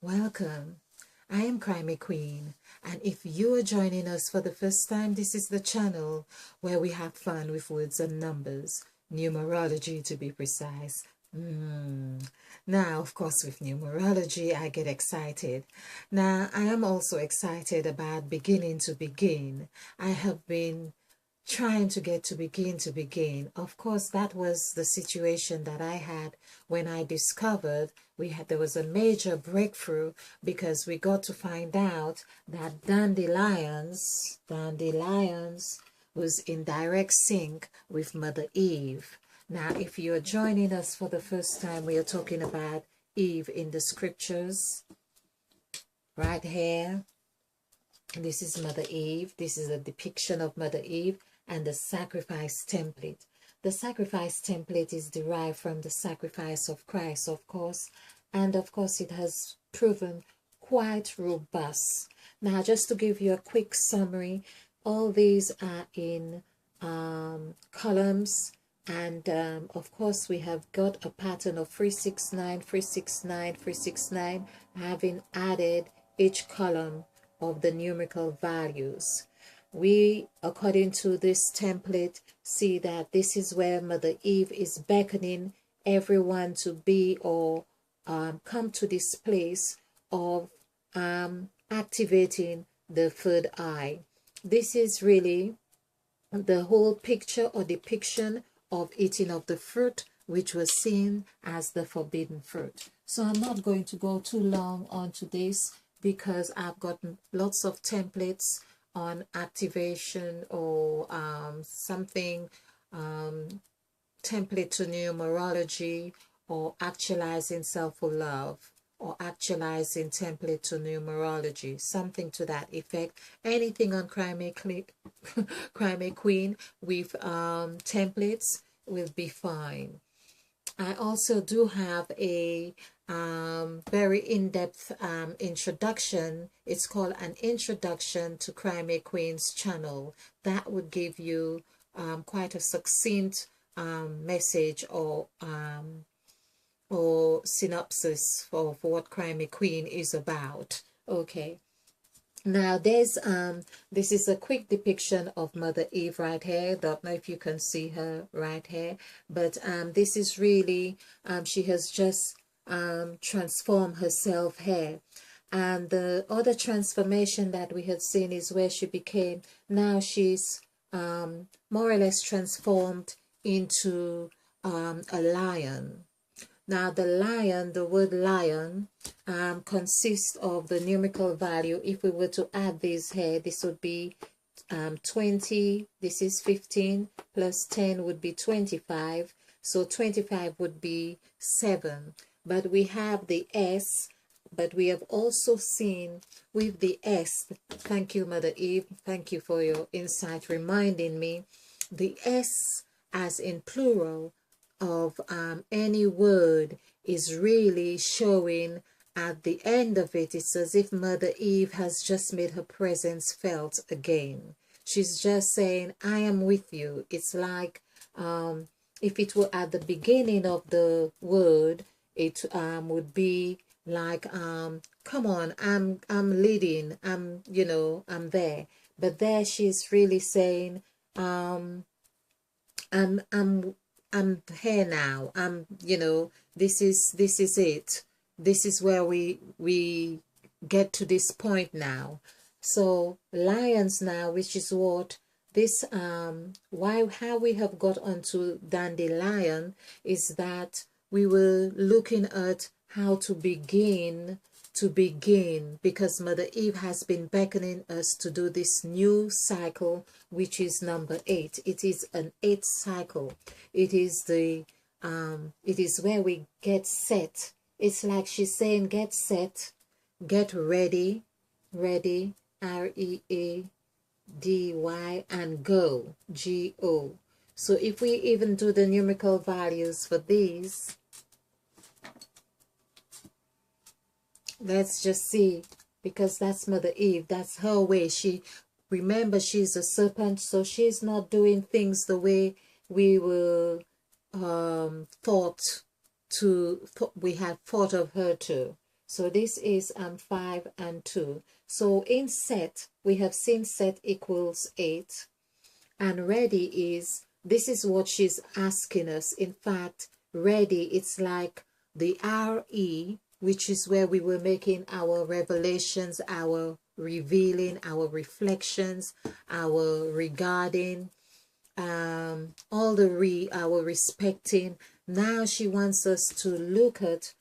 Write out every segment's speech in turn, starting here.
Welcome. I am Crimey Queen, and if you are joining us for the first time, this is the channel where we have fun with words and numbers, numerology to be precise. Now, of course, with numerology, I get excited. Now, I am also excited about beginning to begin. I have been trying to get to begin. Of course, that was the situation that I had when I discovered there was a major breakthrough, because we got to find out that dandelions was in direct sync with Mother Eve. Now, if you're joining us for the first time, we are talking about Eve in the scriptures right here. This is Mother Eve. This is a depiction of Mother Eve and the sacrifice template. The sacrifice template is derived from the sacrifice of Christ, of course, and of course it has proven quite robust. Now, just to give you a quick summary, all these are in columns, and of course we have got a pattern of 369, 369, 369, having added each column of the numerical values. We, according to this template, see that this is where Mother Eve is beckoning everyone to be or come to this place of activating the third eye. This is really the whole picture or depiction of eating of the fruit, which was seen as the forbidden fruit. So I'm not going to go too long onto this, because I've gotten lots of templates on activation or something, template to numerology, or actualizing self-love, or actualizing template to numerology, something to that effect. Anything on Crimey Queen with templates will be fine. I also do have a very in-depth introduction. It's called an introduction to Crimey Queen's channel. That would give you quite a succinct message or synopsis for what Crimey Queen is about. Okay. Now there's this is a quick depiction of Mother Eve right here. Don't know if you can see her right here, but this is really she has just transformed herself here. And the other transformation that we had seen is where she became, now she's more or less transformed into a lion. Now the lion, the word lion, consists of the numerical value. If we were to add these here, this would be 20, this is 15, plus 10 would be 25. So 25 would be 7. But we have the S, but we have also seen with the S, thank you Mother Eve, thank you for your insight reminding me, the S as in plural of any word is really showing at the end of it. It's as if Mother Eve has just made her presence felt again. She's just saying, I am with you. It's like if it were at the beginning of the word, it would be like, come on, I'm leading, I'm there. But there she's really saying, I'm here now. This is it. This is where we get to this point now. So lions now, which is what this how we have got onto dandelion, is that we were looking at how to begin, because Mother Eve has been beckoning us to do this new cycle, which is number 8. It is an 8th cycle. It is the it is where we get set. It's like she's saying, get set, get ready, READY, and go, GO. So if we even do the numerical values for these, let's just see, because that's Mother Eve, that's her way. Remember, she's a serpent, so she's not doing things the way we were we had thought of her to. So this is 5 and 2. So in set, we have seen set equals 8. And ready is, this is what she's asking us. In fact, ready, it's like the RE, which is where we were making our revelations, our revealing, our reflections, our regarding, all the our respecting. Now she wants us to look at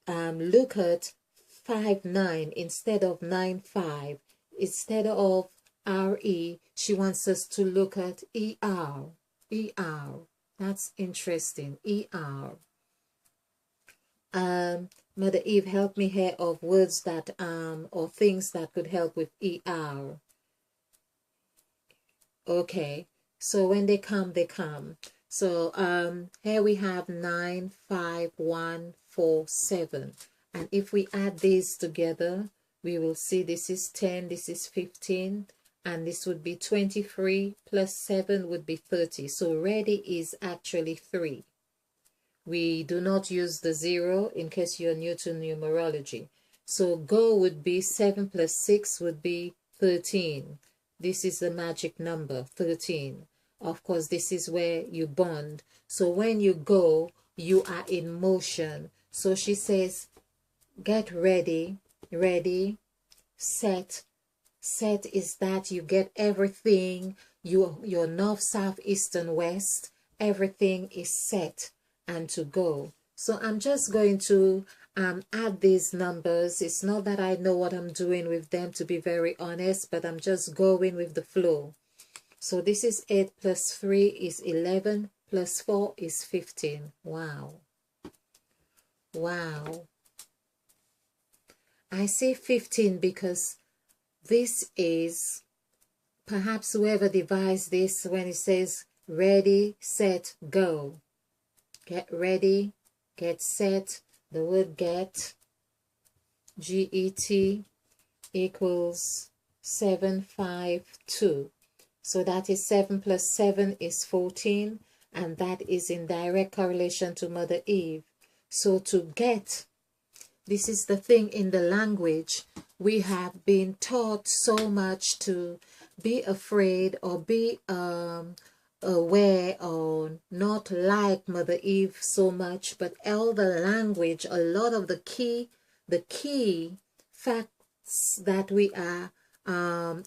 5-9 instead of 9-5. Instead of RE, she wants us to look at ER. ER. That's interesting. ER. Mother Eve, help me here of words that or things that could help with ER. Okay, so when they come, they come. So here we have 9, 5, 1, 4, 7. And if we add these together, we will see this is 10, this is 15, and this would be 23 plus 7 would be 30. So ready is actually 3. We do not use the 0 in case you're new to numerology. So go would be 7 plus 6 would be 13. This is the magic number, 13. Of course, this is where you bond. So when you go, you are in motion. So she says, get ready, ready, set. Set is that you get everything, your north, south, east, and west, everything is set and to go. So I'm just going to add these numbers. It's not that I know what I'm doing with them, to be very honest, but I'm just going with the flow. So this is 8 plus 3 is 11 plus 4 is 15. Wow. Wow. I say 15 because this is perhaps whoever devised this when it says ready, set, go. Get ready, get set. The word get, G-E-T, equals 752. So that is 7 plus 7 is 14, and that is in direct correlation to Mother Eve. So to get, this is the thing in the language. We have been taught so much to be afraid or be aware or not like Mother Eve so much, but all the language, a lot of the key facts that we are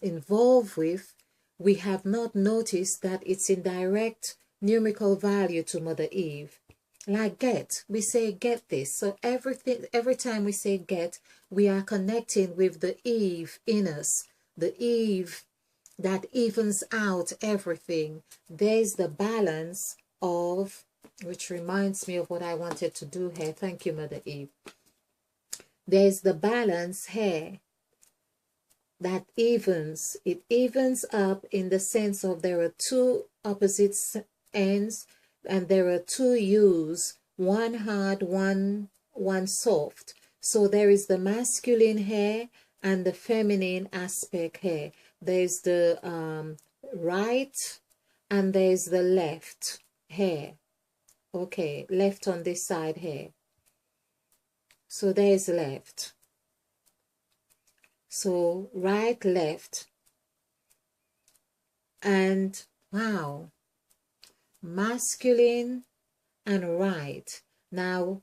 involved with, we have not noticed that it's in direct numerical value to Mother Eve. Like get, we say get this. So every time we say get, we are connecting with the Eve in us, the Eve that evens out everything. There's the balance of, which reminds me of what I wanted to do here. Thank you, Mother Eve. There's the balance here that evens. It evens up in the sense of there are two opposite ends and there are two U's, one hard, one soft. So there is the masculine here and the feminine aspect here. There's the right and there's the left here. Okay, left on this side here. So there's left. So right, left. And wow, masculine and right. Now,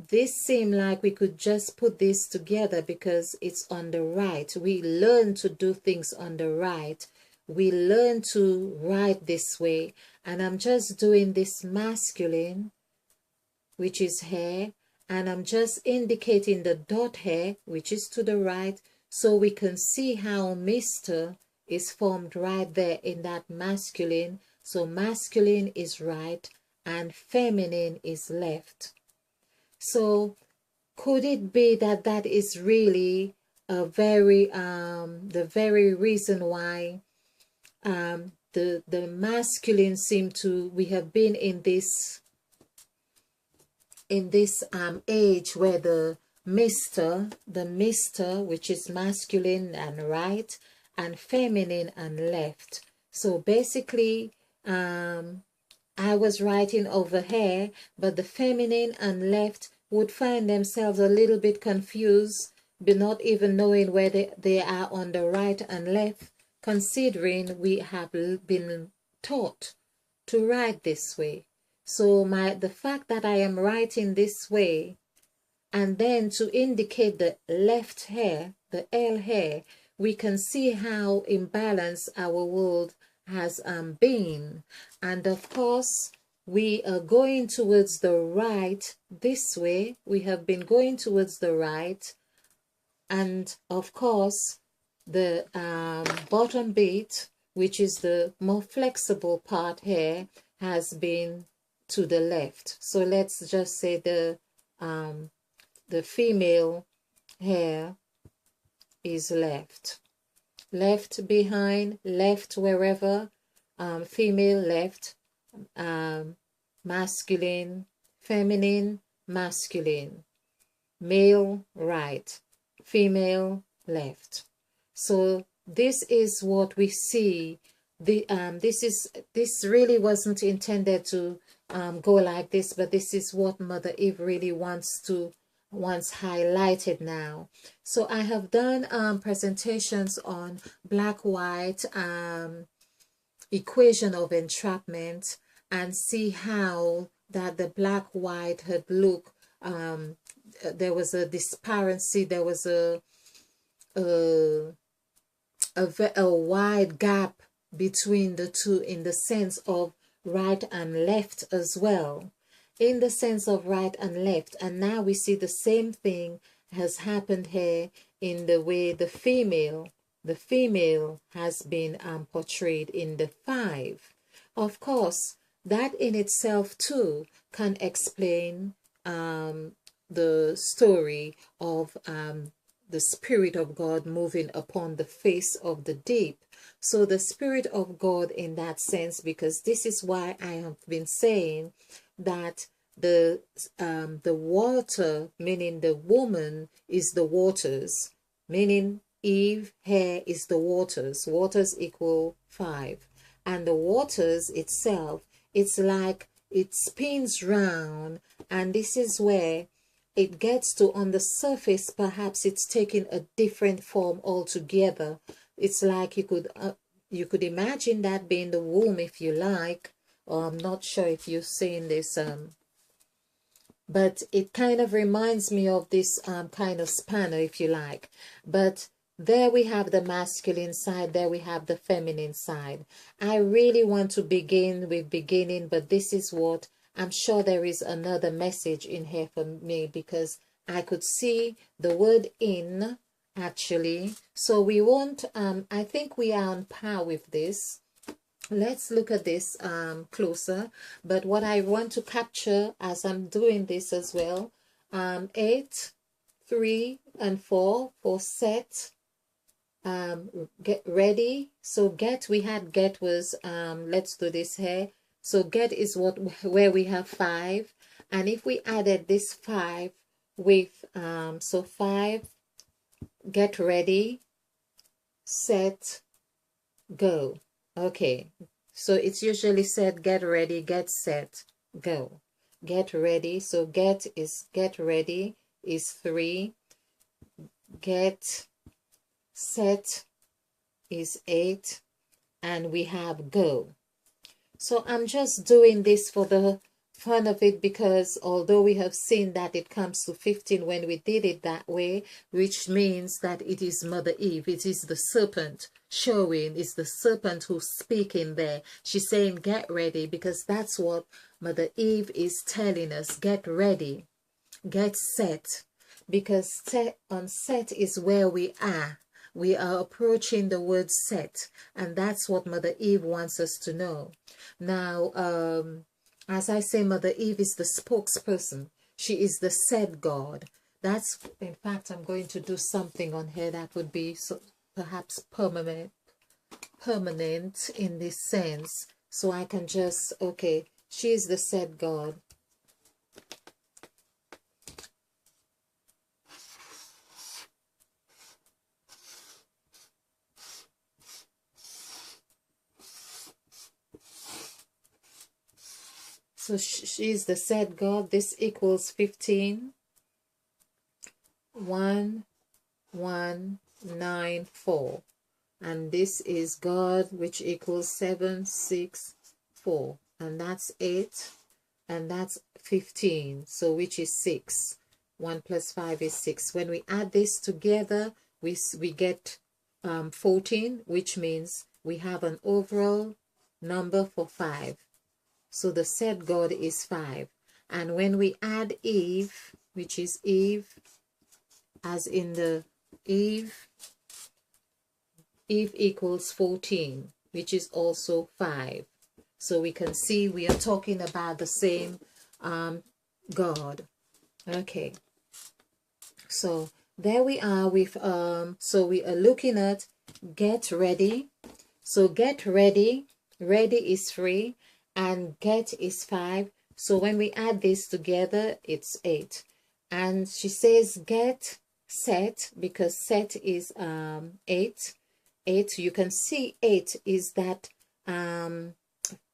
this seemed like we could just put this together because it's on the right. We learn to do things on the right. We learn to write this way. And I'm just doing this masculine, which is here. And I'm just indicating the dot here, which is to the right, so we can see how Mr. is formed right there in that masculine. So masculine is right and feminine is left. So could it be that that is really a very the very reason why the masculine seem to, we have been in this age where the Mr, which is masculine and right, and feminine and left. So basically I was writing over here, but the feminine and left would find themselves a little bit confused, but not even knowing where they are on the right and left, considering we have been taught to write this way. So the fact that I am writing this way, and then to indicate the left hair, the L hair, we can see how imbalanced our world has been. And of course, we are going towards the right this way. We have been going towards the right. And of course, the bottom bit, which is the more flexible part here, has been to the left. So let's just say the female hair is left. Left behind, left wherever, female left, masculine, feminine, masculine, male right, female left. So this is what we see. This really wasn't intended to go like this, but this is what Mother Eve really wants highlighted now. So I have done presentations on black-white equation of entrapment, and see how that the black-white had look, there was a disparity, there was a wide gap between the two in the sense of right and left as well. In the sense of right and left. And now we see the same thing has happened here in the way the female has been portrayed in the 5. Of course, that in itself too can explain the story of the Spirit of God moving upon the face of the deep. So the Spirit of God in that sense, because this is why I have been saying that the water, meaning the woman, is the waters, meaning Eve, hair is the waters. Waters equal 5. And the waters itself, it's like it spins round, and this is where it gets to, on the surface, perhaps it's taking a different form altogether. It's like you could imagine that being the womb, if you like. I'm not sure if you're seeing this, but it kind of reminds me of this kind of spanner, if you like. But there we have the masculine side, there we have the feminine side. I really want to begin with beginning, but this is what I'm sure there is another message in here for me, because I could see the word in actually. So we won't, I think we are on par with this. Let's look at this closer. But what I want to capture as I'm doing this as well, 8, 3, and 4 for set. Get ready. So we had get was, let's do this here. So get is where we have 5. And if we added this 5 with, so 5, get ready, set, go. Okay, so it's usually said get ready, get set, go. Get ready, so get ready is 3. Get set is 8. And we have go. So I'm just doing this for the fun of it, because although we have seen that it comes to 15 when we did it that way, which means that it is Mother Eve, it is the serpent showing, it's the serpent who's speaking there. She's saying get ready, because that's what Mother Eve is telling us. Get ready, get set, because on set is where we are. We are approaching the word set, and that's what Mother Eve wants us to know. Now, as I say, Mother Eve is the spokesperson. She is the said God. That's, in fact, I'm going to do something on here that would be perhaps permanent in this sense. So I can just, okay, she is the said God. So she is the said God. This equals 15. 1, 1, 9, 4. And this is God, which equals 7, 6, 4. And that's 8. And that's 15. So which is 6. 1 plus 5 is 6. When we add this together, we get 14, which means we have an overall number for 5. So the said God is 5. And when we add Eve, which is Eve, as in the Eve equals 14, which is also 5. So we can see we are talking about the same God. Okay. So there we are with, so we are looking at get ready. So get ready, ready is 3, and get is 5. So when we add this together, it's 8. And she says get set, because set is 8. 8, you can see 8 is that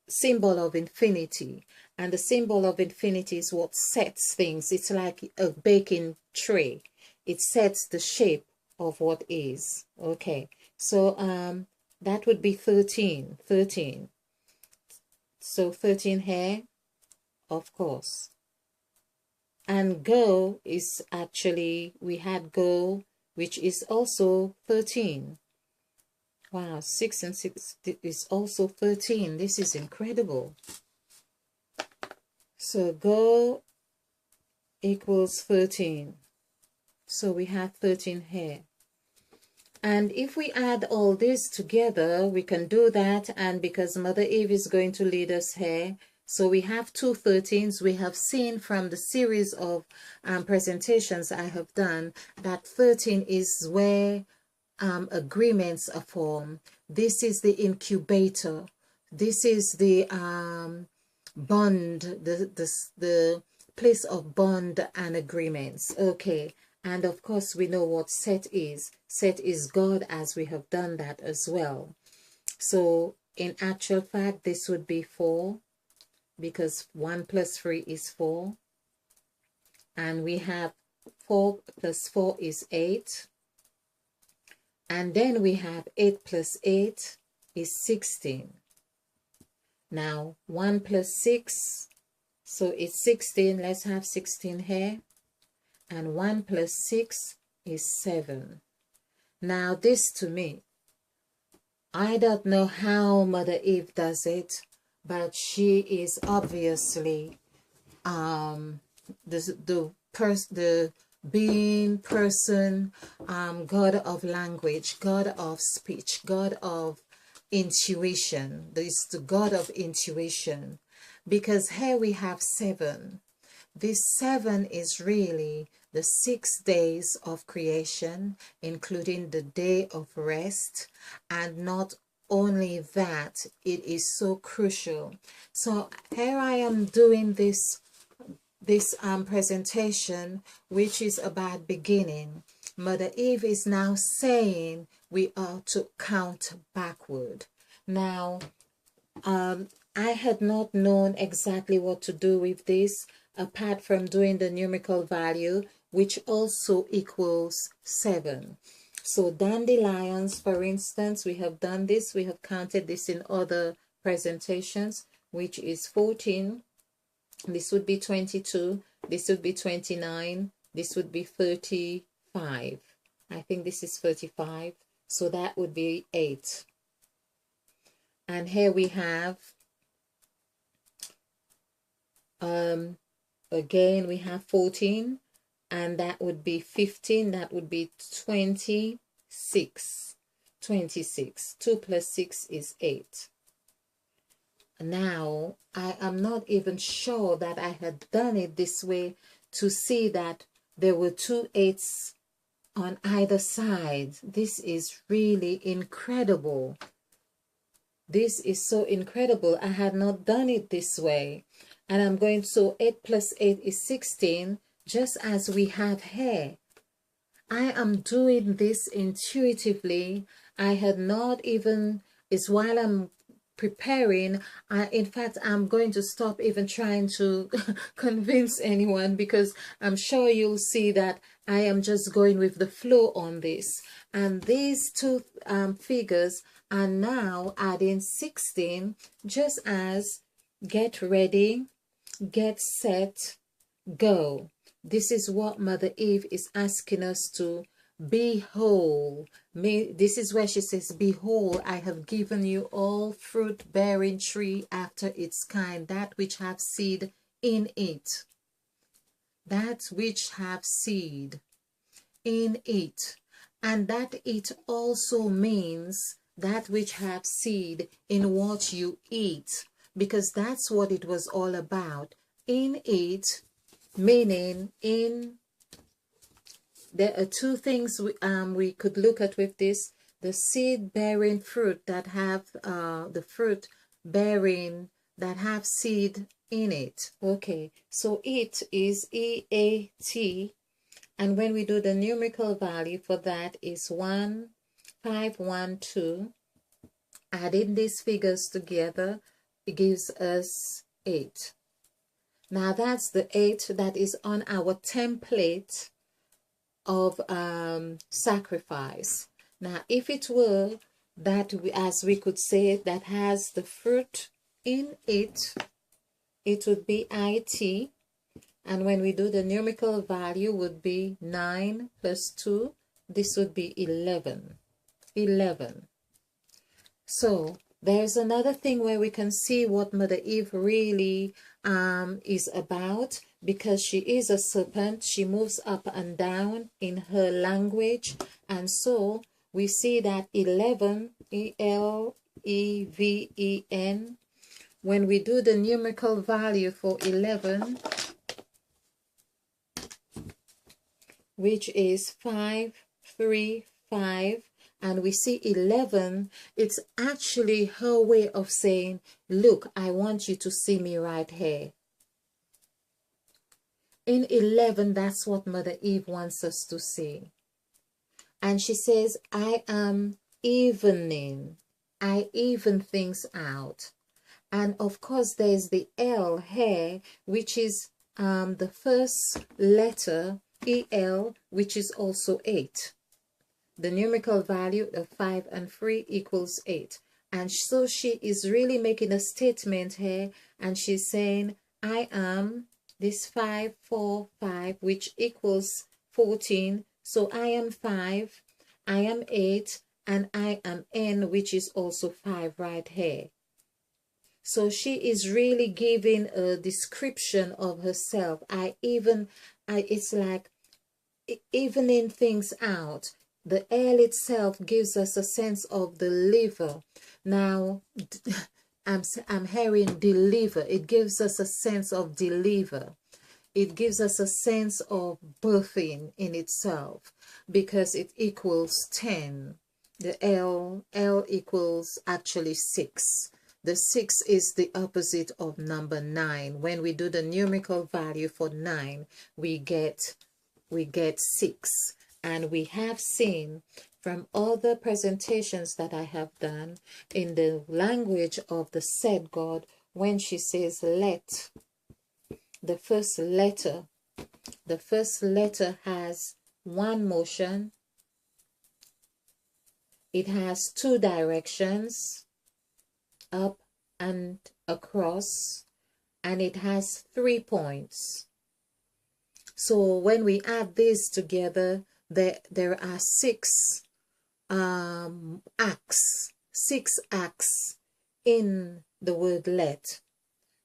symbol of infinity, and the symbol of infinity is what sets things. It's like a baking tray. It sets the shape of what is. Okay, so that would be 13. So 13 here, of course. And go is actually, we had go, which is also 13. Wow, 6 and 6 is also 13. This is incredible. So go equals 13. So we have 13 here. And if we add all this together, we can do that. And because Mother Eve is going to lead us here, so we have 2 13s. We have seen from the series of presentations I have done that 13 is where agreements are formed. This is the incubator. This is the bond, the place of bond and agreements. Okay. And of course, we know what set is. Set is God, as we have done that as well. So in actual fact, this would be 4, because 1 plus 3 is 4. And we have 4 plus 4 is 8. And then we have 8 plus 8 is 16. Now 1 plus 6, so it's 16. Let's have 16 here. And 1 plus 6 is 7. Now this to me, I don't know how Mother Eve does it, but she is obviously the being, person, God of language, God of speech, God of intuition. This is the God of intuition, because here we have 7. This 7 is really the 6 days of creation, including the day of rest. And not only that, it is so crucial. So here I am doing this presentation, which is about beginning. Mother Eve is now saying we are to count backward. Now, I had not known exactly what to do with this, apart from doing the numerical value, which also equals 7. So dandelions, for instance, we have done this. We have counted this in other presentations, which is 14. This would be 22. This would be 29. This would be 35. I think this is 35. So that would be 8. And here we have, again, we have 14. And that would be 15. That would be 26. 26. 2 plus 6 is 8. Now, I am not even sure that I had done it this way to see that there were 2 8s on either side. This is really incredible. This is so incredible. I had not done it this way. And I'm going, so 8 plus 8 is 16, just as we have here. I am doing this intuitively. I had not even, it's while I'm preparing, in fact, I'm going to stop even trying to convince anyone, because I'm sure you'll see that I am just going with the flow on this. And these two figures are now adding 16, just as get ready, get set, go. This is what Mother Eve is asking us to be whole. This is where she says, behold, I have given you all fruit-bearing tree after its kind, that which have seed in it. That which have seed in it. And that it also means that which have seed in what you eat, because that's what it was all about. In it, meaning in, there are two things we could look at with this: the seed bearing fruit that have the fruit bearing that have seed in it. Okay, so it is EAT, and when we do the numerical value for that is 1512. Adding these figures together, it gives us 8. Now that's the 8 that is on our template of sacrifice. Now if it were that, as we could say, that has the fruit in it, it would be IT. And when we do the numerical value would be 9 plus 2. This would be 11. 11. So there's another thing where we can see what Mother Eve really is about, because she is a serpent. She moves up and down in her language. And so we see that 11, ELEVEN, when we do the numerical value for 11, which is 535, and we see 11, it's actually her way of saying, look, I want you to see me right here. In 11, that's what Mother Eve wants us to see. And she says, I am evening. I even things out. And of course, there's the L here, which is the first letter, EL, which is also 8. The numerical value of 5 and 3 equals 8. And so she is really making a statement here, and she's saying, I am this 5, 4, 5, which equals 14. So I am 5, I am 8, and I am N, which is also 5 right here. So she is really giving a description of herself. It's like evening things out. The L itself gives us a sense of the liver. Now, I'm hearing deliver. It gives us a sense of deliver. It gives us a sense of birthing in itself, because it equals 10. The L equals actually 6. The 6 is the opposite of number 9. When we do the numerical value for 9, we get 6. And we have seen from other presentations that I have done in the language of the said God, when she says let, the first letter has one motion. It has 2 directions, up and across, and it has 3 points. So when we add these together, there are 6 acts, 6 acts in the word let.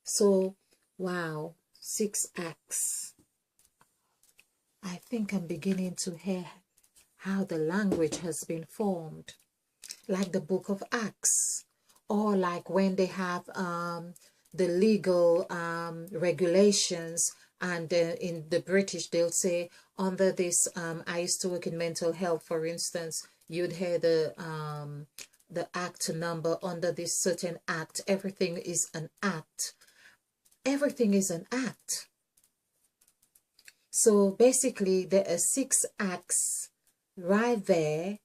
So, wow, 6 acts. I think I'm beginning to hear how the language has been formed, like the book of Acts, or like when they have the legal regulations, and in the British they'll say under this, I used to work in mental health, for instance, you'd hear the act number under this certain act. Everything is an act. Everything is an act. So basically there are 6 acts right there,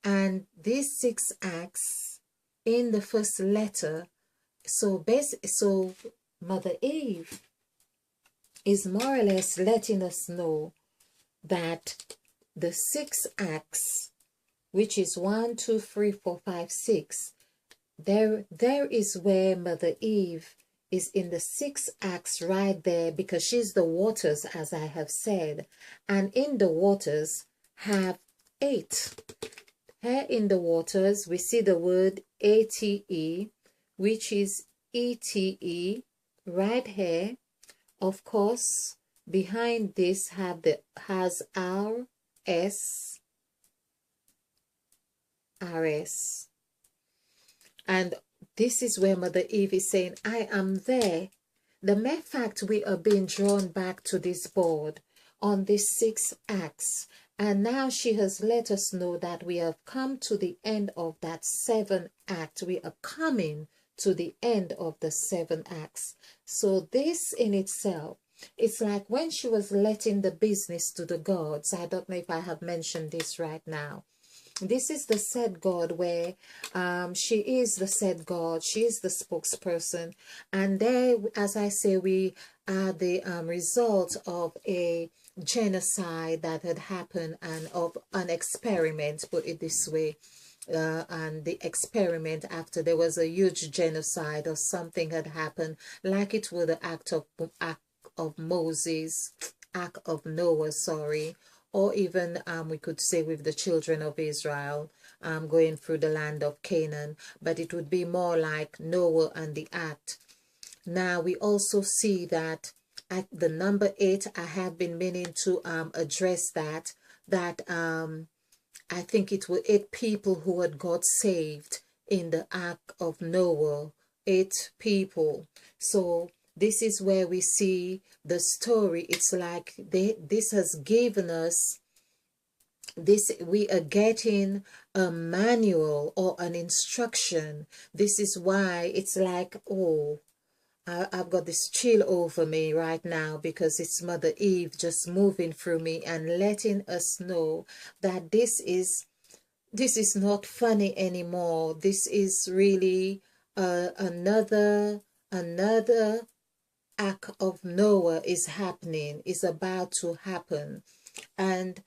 and these 6 acts in the first letter. So Mother Eve is more or less letting us know that the 6 acts, which is 1, 2, 3, 4, 5, 6, there is where Mother Eve is in the 6 acts right there, because she's the waters, as I have said, and in the waters have 8. Here in the waters we see the word ATE, which is ETE right here. Of course, behind this has RS, and this is where Mother Eve is saying, I am there. The mere fact we are being drawn back to this board on these 6 acts, and now she has let us know that we have come to the end of that 7 act. We are coming to the end of the 7 acts. So this in itself, it's like when she was letting the business to the gods. I don't know if I have mentioned this right now. This is the said God, where she is the said God, she is the spokesperson, and there, as I say, we are the result of a genocide that had happened, and of an experiment, put it this way. And the experiment, after there was a huge genocide or something had happened, like it was the act of Moses, act of Noah, sorry, or even we could say with the children of Israel going through the land of Canaan, but it would be more like Noah and the act. Now we also see that at the number 8, I have been meaning to address that I think it were 8 people who had got saved in the ark of Noah. 8 people. So this is where we see the story. It's like this has given us this, we are getting a manual or an instruction. This is why it's like, oh, I've got this chill over me right now, because it's Mother Eve just moving through me and letting us know that this is not funny anymore. This is really another act of Noah is happening, is about to happen. And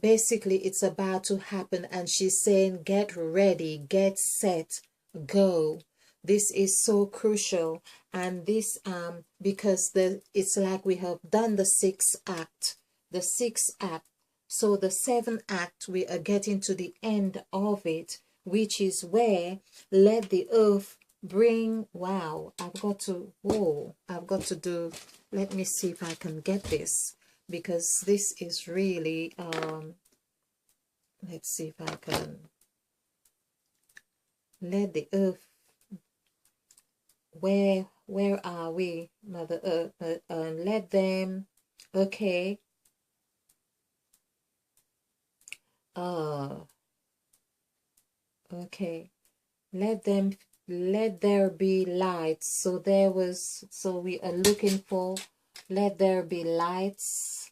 basically it's about to happen, and she's saying, get ready, get set, go. This is so crucial. And this because it's like we have done the 6th act, so the 7th act, we are getting to the end of it, which is where let the earth bring, wow, I've got to do, let me see if I can get this, because this is really let's see if I can, let the earth, where are we, Mother Earth? Let them, okay, okay, let there be lights. So we are looking for let there be lights,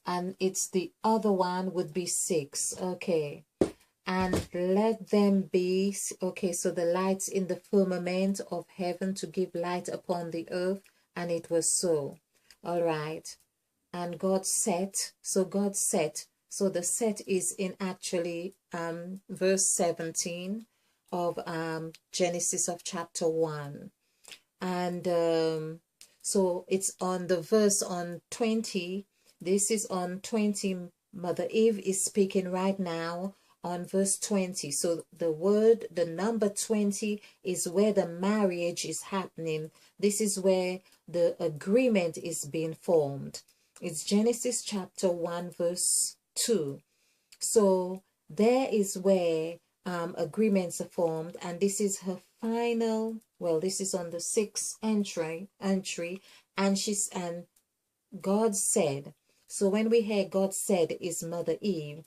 and it's the other one would be 6, okay, and let them be, okay, so the lights in the firmament of heaven to give light upon the earth, and it was so. All right. And God set, so the set is in actually verse 17 of Genesis of chapter 1. And so it's on the verse on 20. This is on 20. Mother Eve is speaking right now on verse 20. So the number 20 is where the marriage is happening. This is where the agreement is being formed. It's Genesis chapter 1 verse 2. So there is where agreements are formed, and this is her final, well, this is on the 6th entry, and God said, so when we hear God said is Mother Eve,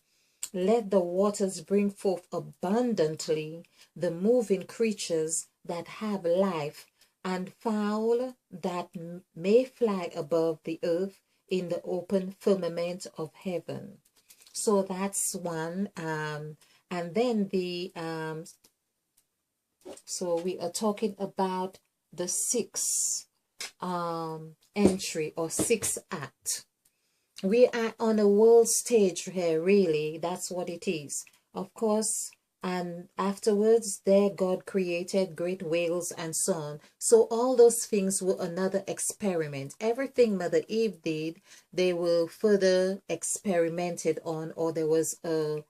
let the waters bring forth abundantly the moving creatures that have life, and fowl that may fly above the earth in the open firmament of heaven. So that's one. And then so we are talking about the 6th entry or 6th act. we are on a world stage here, really. That's what it is. Of course, and afterwards, there God created great whales and so on. So all those things were another experiment. Everything Mother Eve did, they were further experimented on, or there was a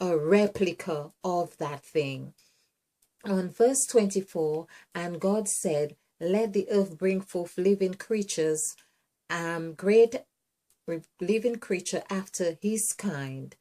replica of that thing. On verse 24, and God said, let the earth bring forth living creatures, great living creature after his kind,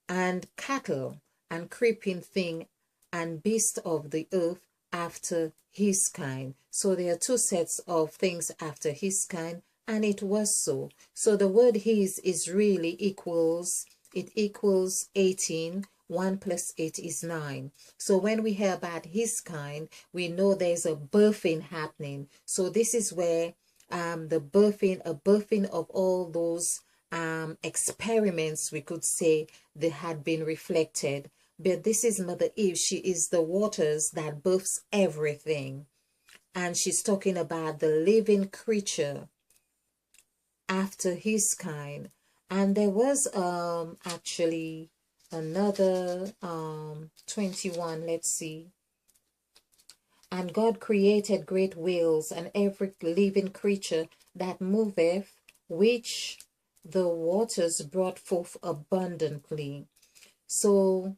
and cattle, and creeping thing, and beast of the earth after his kind. So there are two sets of things after his kind, and it was so. So the word his is really equals, it equals 18. 1 plus 8 is 9. So when we hear about his kind, we know there's a birthing happening. So this is where a birthing of all those experiments, we could say, they had been reflected. But this is Mother Eve. She is the waters that births everything. And she's talking about the living creature after his kind. And there was actually another 21. Let's see. And God created great whales and every living creature that moveth, which the waters brought forth abundantly. So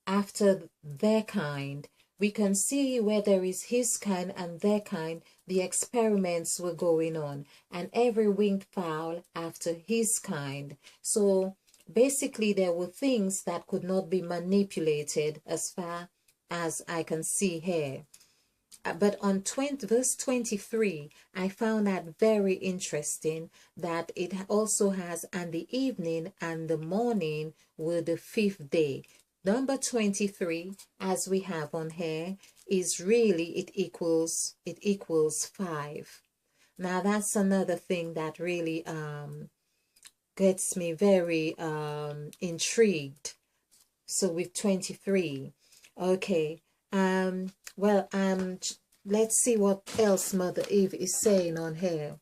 after their kind, we can see where there is his kind and their kind, the experiments were going on, and every winged fowl after his kind. So basically there were things that could not be manipulated as far as I can see here. But on verse 23, I found that very interesting, that it also has, and the evening and the morning were the fifth day. Number 23, as we have on here, is really, it equals 5. Now that's another thing that really gets me very intrigued. So with 23, okay. Well, let's see what else Mother Eve is saying on here.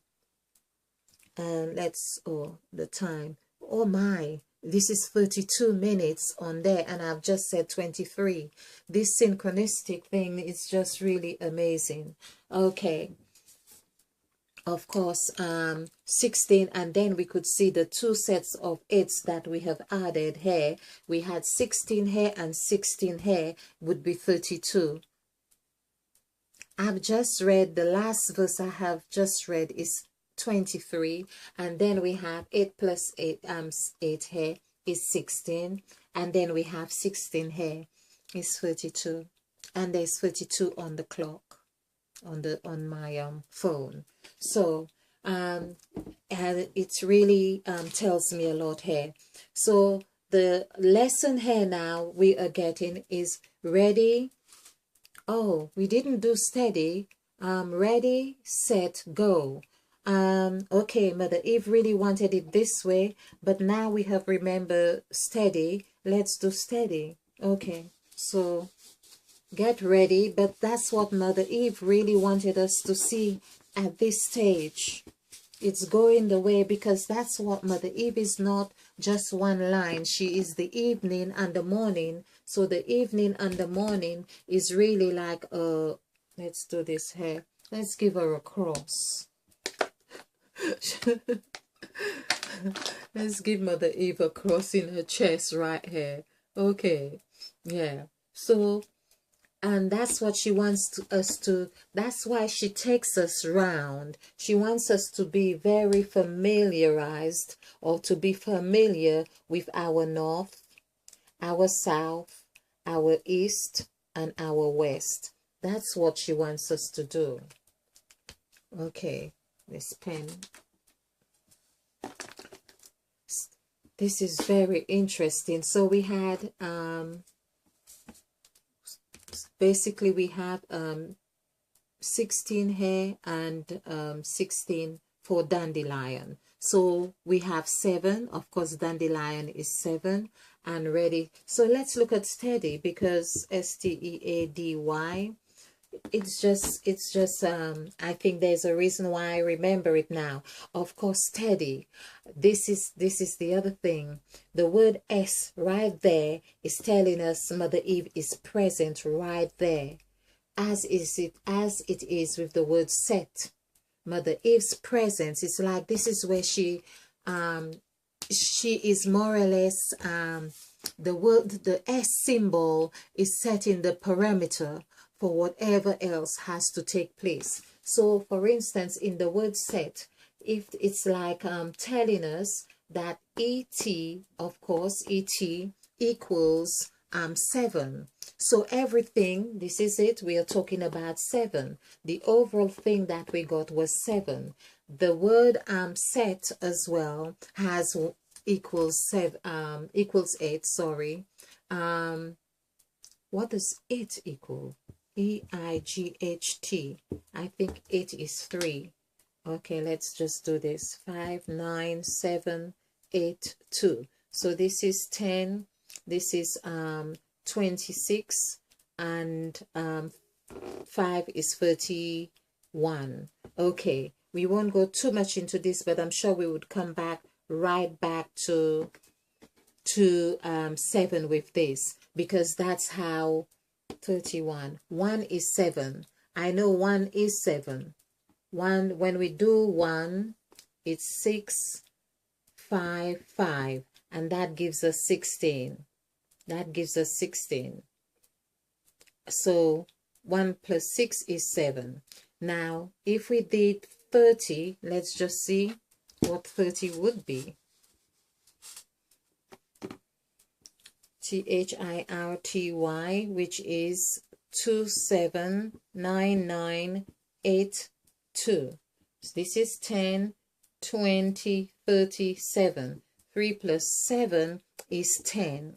The time. Oh my, this is 32 minutes on there, and I've just said 23. This synchronistic thing is just really amazing. Okay. Of course, 16, and then we could see the two sets of 8s that we have added here. We had 16 here, and 16 here would be 32. I've just read, the last verse I have just read is 23, and then we have 8 plus 8, 8 here is 16, and then we have 16 here is 32, and there's 32 on the clock, on my phone. So and it really tells me a lot here. So the lesson here now we are getting is ready. Oh, we didn't do steady. Ready, set, go. Okay, Mother Eve really wanted it this way, but now we have remembered steady. Let's do steady. Okay, so get ready, but that's what Mother Eve really wanted us to see at this stage. It's going the way, because that's what Mother Eve is, not just one line. She is the evening and the morning. So the evening and the morning is really like let's do this here. Let's give her a cross. Let's give Mother Eve a cross in her chest right here. Okay, yeah. So, and that's what she wants us to, that's why she takes us round. She wants us to be very familiarized, or to be familiar with our north, our south, our east, and our west. That's what she wants us to do. Okay, this pen. This is very interesting. So we had basically we have 16 here and 16 for dandelion. So we have 7. Of course, dandelion is 7 and ready. So let's look at steady, because steady. I think there's a reason why I remember it now. Of course, steady. This is the other thing. The word S right there is telling us Mother Eve is present right there, as it is with the word set. Mother Eve's presence is like, this is where she is more or less, the S symbol is setting the parameter for whatever else has to take place. So for instance, in the word set, if it's like telling us that ET, of course, ET equals 7. So everything, this is it, we are talking about 7. The overall thing that we got was 7. The word set as well has equals 8, sorry. What does it equal? EIGHT. I think 8 is 3. Okay, let's just do this. 5, 9, 7, 8, 2. So this is 10. This is 26, and 5 is 31. Okay, we won't go too much into this, but I'm sure we would come back right back to 7 with this, because that's how 31. 1 is 7. I know 1 is 7. 1, when we do 1, it's 6, 5, 5, and that gives us 16. That gives us 16. So 1 plus 6 is 7. Now, if we did 30, let's just see what 30 would be. THIRTY, which is 279982. So this is 10, 20, 37. 3 plus 7 is 10.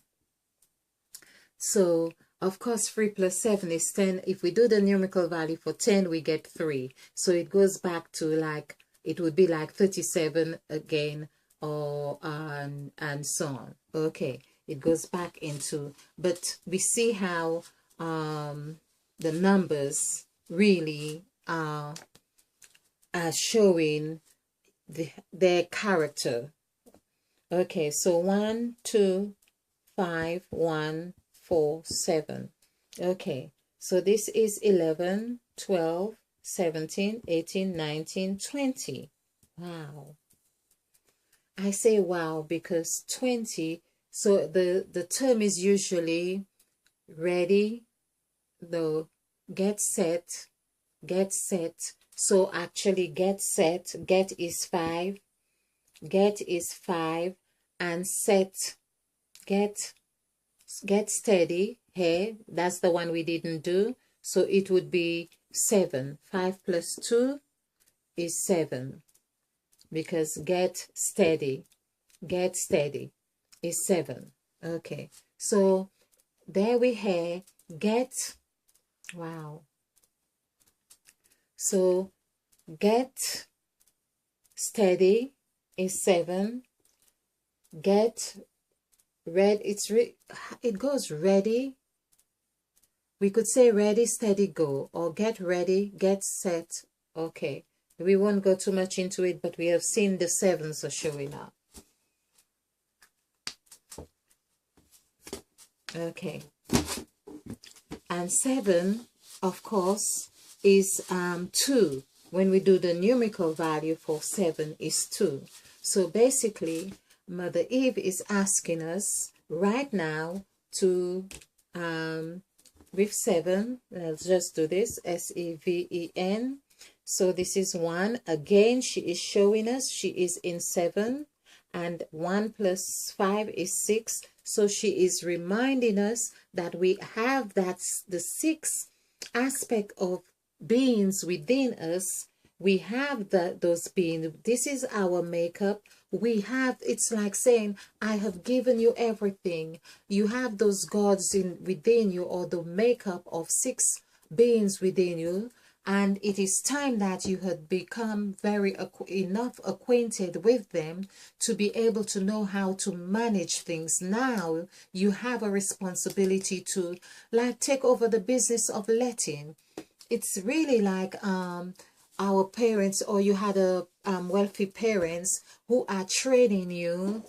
So, of course, 3 plus 7 is 10. If we do the numerical value for 10, we get 3. So it goes back to like, it would be like 37 again, or and so on. Okay, it goes back into, but we see how the numbers really are showing their character. Okay, so 1, 2, 5, 1, 4, 7. Okay, so this is 11, 12, 17, 18, 19, 20. Wow. I say wow because 20, so the term is usually ready, the get set. So actually get set, get is 5, and set, get steady. Hey, that's the one we didn't do. So it would be 7. 5 plus 2 is 7, because get steady is 7. Okay, so there we have get. Wow. So get steady is 7. Get red, it goes ready. We could say ready, steady, go, or get ready, get set. Okay, we won't go too much into it, but we have seen the 7s are showing up. Okay, and 7, of course, is 2. When we do the numerical value for 7 is 2. So basically, Mother Eve is asking us right now to, with 7, let's just do this, SEVEN. So this is 1. Again, she is showing us she is in 7, and 1 plus 5 is 6. So she is reminding us that we have the 6 aspect of beings within us. We have those beings. This is our makeup. We have, it's like saying, I have given you everything. You have those gods within you, or the makeup of 6 beings within you. And it is time that you had become enough acquainted with them to be able to know how to manage things. Now you have a responsibility to like take over the business of letting it's really like our parents, or you had a wealthy parents who are training you,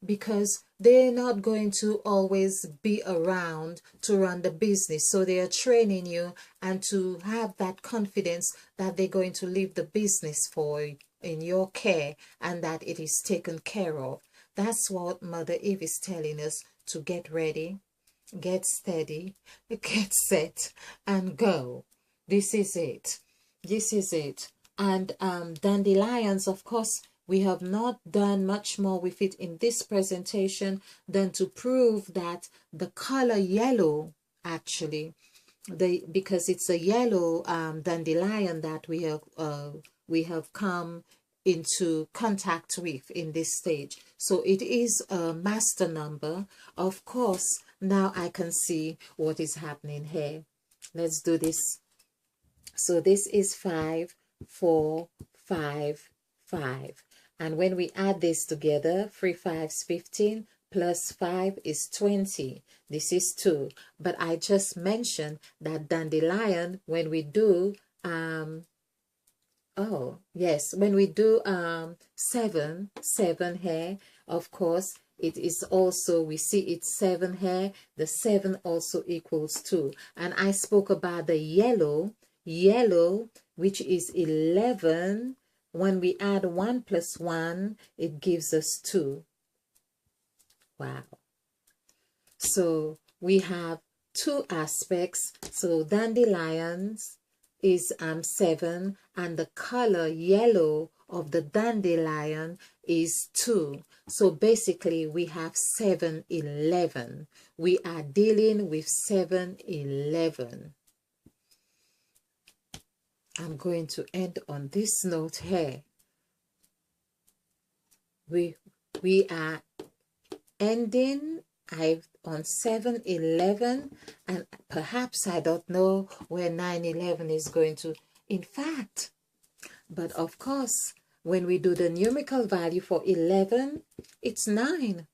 because they're not going to always be around to run the business, so they are training you and to have that confidence that they're going to leave the business for in your care and that it is taken care of. That's what Mother Eve is telling us, to get ready, get steady, get set, and go. This is it. This is it. And dandelions, of course, we have not done much more with it in this presentation than to prove that the color yellow, actually, because it's a yellow dandelion that we have come into contact with in this stage. So it is a master number. Of course, now I can see what is happening here. Let's do this. So this is 5, 4, 5, 5. And when we add this together, 3 5s 15 plus 5 is 20. This is 2. But I just mentioned that dandelion, when we do oh yes, when we do 7 here, of course it is also, we see it's 7 here, the 7 also equals 2. And I spoke about the yellow, which is 11. When we add 1 plus 1, it gives us 2. Wow. So we have two aspects. So dandelions is 7, and the color yellow of the dandelion is 2. So basically we have 7, 11. We are dealing with 7, 11. I'm going to end on this note here. We are ending on 7, 11, and perhaps I don't know where 9, 11 is going to, in fact. But of course, when we do the numerical value for 11, it's 9.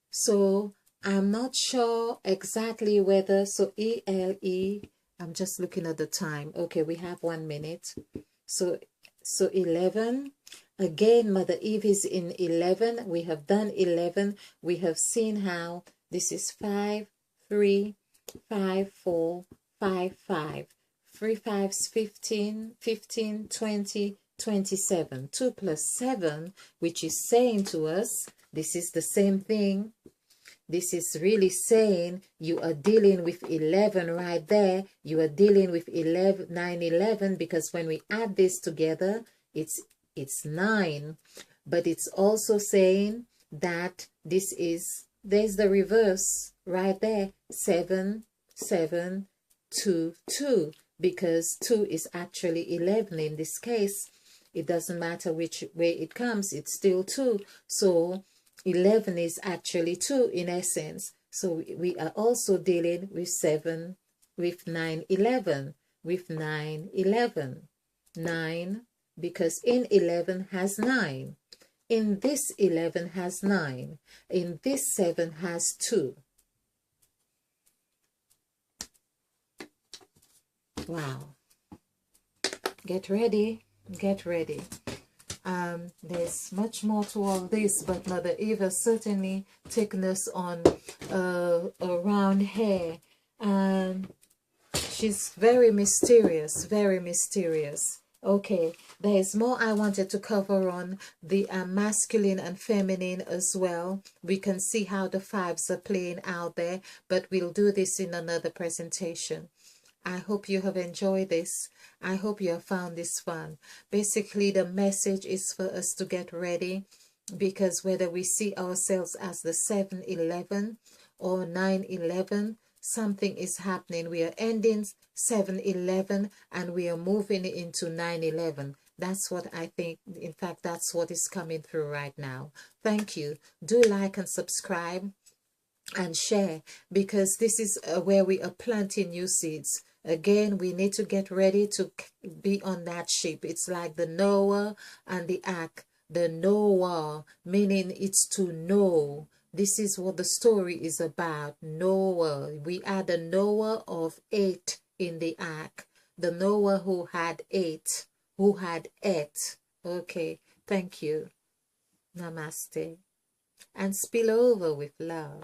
So I'm not sure exactly whether, so ELE, I'm just looking at the time. Okay, we have 1 minute. So 11. Again, Mother Eve is in 11. We have done 11. We have seen how this is 5, 3, 5, 4, 5, 5. 3 5s 15, 15, 20, 27. 2 plus 7, which is saying to us, this is the same thing. This is really saying you are dealing with 11 right there. You are dealing with 11, 9, 11, because when we add this together, it's 9. But it's also saying that this is, there's the reverse right there, 7, 7, 2, 2, because 2 is actually 11 in this case. It doesn't matter which way it comes, it's still 2. So 11 is actually 2 in essence. So we are also dealing with 7, with 9, 11, with 9, 11. 9, because in 11 has 9. In this 11 has 9. In this 7 has 2. Wow. Get ready. Get ready. There's much more to all this, but Mother Eve has certainly taken us on around here. She's very mysterious, very mysterious. Okay, there's more I wanted to cover on the masculine and feminine as well. We can see how the 5s are playing out there, but we'll do this in another presentation. I hope you have enjoyed this. I hope you have found this fun. Basically, the message is for us to get ready, because whether we see ourselves as the 7, 11 or 9, 11, something is happening. We are ending 7, 11 and we are moving into 9, 11. That's what I think. In fact, that's what is coming through right now. Thank you. Do like and subscribe and share, because this is where we are planting new seeds. Again, we need to get ready to be on that ship. It's like the Noah and the Ark. The Noah, meaning it's to know. This is what the story is about. Noah. We are the Noah of 8 in the ark. The Noah who had 8. Who had 8. Okay. Thank you. Namaste. And spill over with love.